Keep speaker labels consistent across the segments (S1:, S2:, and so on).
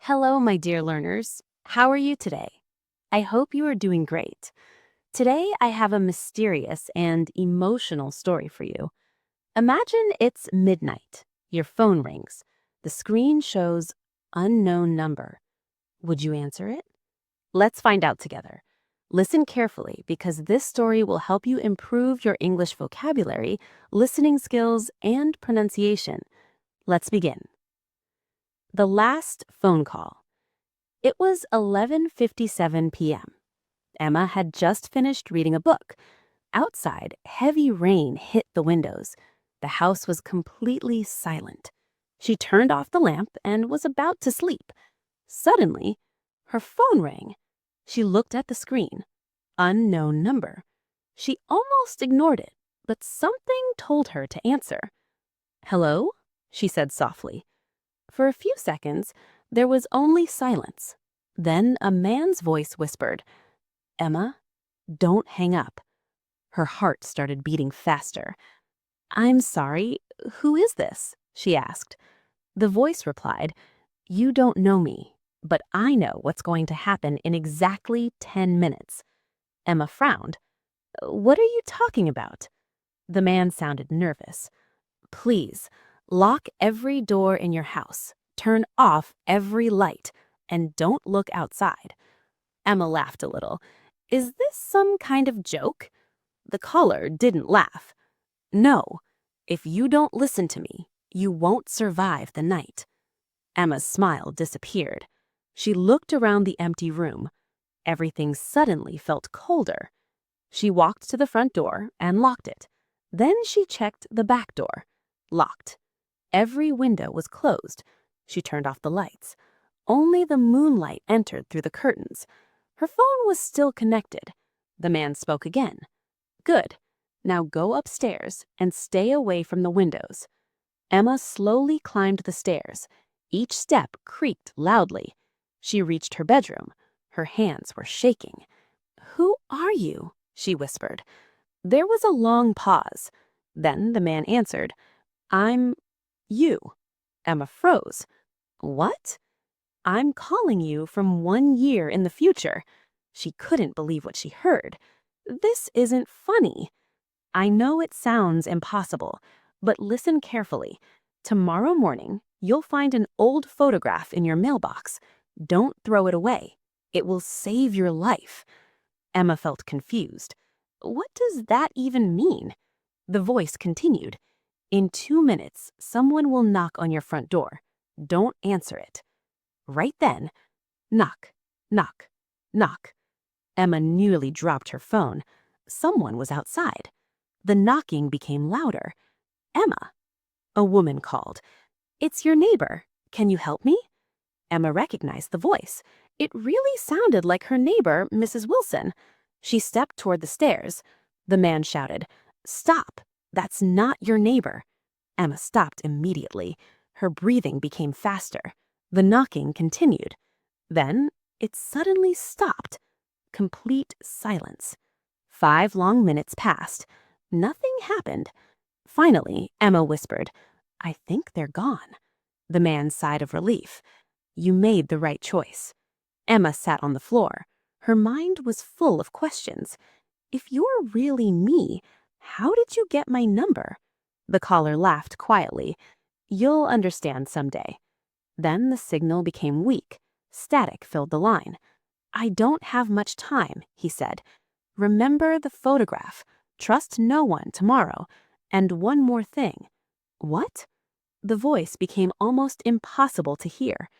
S1: Hello, my dear learners. How are you today? I hope you are doing great. Today, I have a mysterious and emotional story for you. Imagine it's midnight. Your phone rings. The screen shows unknown number. Would you answer it? Let's find out together. Listen carefully because this story will help you improve your English vocabulary, listening skills, and pronunciation. Let's begin. The last phone call. It was 11:57 p.m. Emma had just finished reading a book. Outside, heavy rain hit the windows. The house was completely silent. She turned off the lamp and was about to sleep. Suddenly, her phone rang. She looked at the screen. Unknown number. She almost ignored it, but something told her to answer. "Hello?" she said softly. For a few seconds, there was only silence. Then a man's voice whispered, "Emma, don't hang up." Her heart started beating faster. "I'm sorry, who is this?" she asked. The voice replied, "You don't know me, but I know what's going to happen in exactly 10 minutes. Emma frowned. "What are you talking about?" The man sounded nervous. "Please, lock every door in your house, turn off every light, and don't look outside." Emma laughed a little. "Is this some kind of joke?" The caller didn't laugh. "No, if you don't listen to me, you won't survive the night." Emma's smile disappeared. She looked around the empty room. Everything suddenly felt colder. She walked to the front door and locked it. Then she checked the back door. Locked. Every window was closed. She turned off the lights. Only the moonlight entered through the curtains. Her phone was still connected. The man spoke again. "Good. Now go upstairs and stay away from the windows." Emma slowly climbed the stairs. Each step creaked loudly. She reached her bedroom. Her hands were shaking. "Who are you?" she whispered. There was a long pause. Then the man answered, "I'm you." Emma froze. "What?" "I'm calling you from 1 year in the future." She couldn't believe what she heard. "This isn't funny." "I know it sounds impossible, but listen carefully. Tomorrow morning, you'll find an old photograph in your mailbox. Don't throw it away. It will save your life." Emma felt confused. What does that even mean? The voice continued. "In 2 minutes, someone will knock on your front door. Don't answer it." Right then, knock, knock, knock. Emma nearly dropped her phone. Someone was outside. The knocking became louder. "Emma," a woman called. "It's your neighbor. Can you help me?" Emma recognized the voice. It really sounded like her neighbor, Mrs. Wilson. She stepped toward the stairs. The man shouted, "Stop! That's not your neighbor." Emma stopped immediately. Her breathing became faster. The knocking continued. Then it suddenly stopped. Complete silence. 5 long minutes passed. Nothing happened. Finally, Emma whispered, "I think they're gone." The man sighed of relief. "You made the right choice." Emma sat on the floor. Her mind was full of questions. "If you're really me, how did you get my number?" The caller laughed quietly. "You'll understand someday." Then the signal became weak. Static filled the line. "I don't have much time," he said. "Remember the photograph. Trust no one tomorrow. And one more thing." "What?" The voice became almost impossible to hear.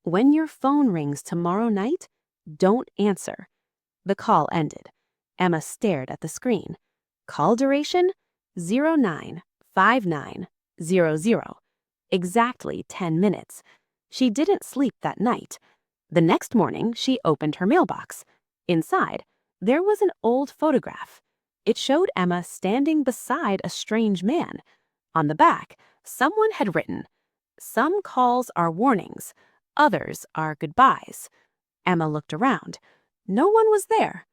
S1: "When your phone rings tomorrow night, don't answer." The call ended. Emma stared at the screen. Call duration 095900. Exactly 10 minutes. She didn't sleep that night. The next morning, she opened her mailbox. Inside, there was an old photograph. It showed Emma standing beside a strange man. On the back, someone had written, "Some calls are warnings, others are goodbyes." Emma looked around. No one was there.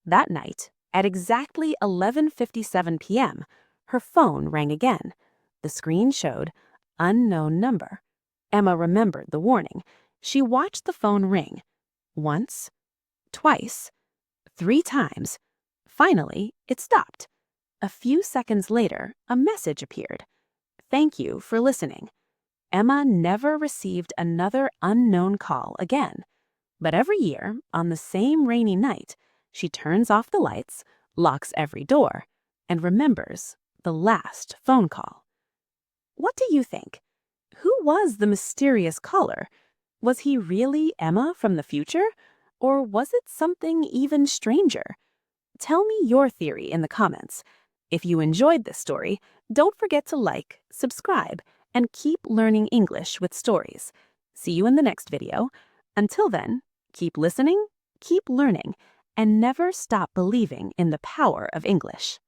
S1: That night, at exactly 11:57 p.m., her phone rang again. The screen showed unknown number. Emma remembered the warning. She watched the phone ring once, twice, 3 times. Finally, it stopped. A few seconds later, a message appeared. "Thank you for listening." Emma never received another unknown call again. But every year, on the same rainy night, she turns off the lights, locks every door, and remembers the last phone call. What do you think? Who was the mysterious caller? Was he really Emma from the future? Or was it something even stranger? Tell me your theory in the comments. If you enjoyed this story, don't forget to like, subscribe, and keep learning English with stories. See you in the next video. Until then, keep listening, keep learning, and never stop believing in the power of English.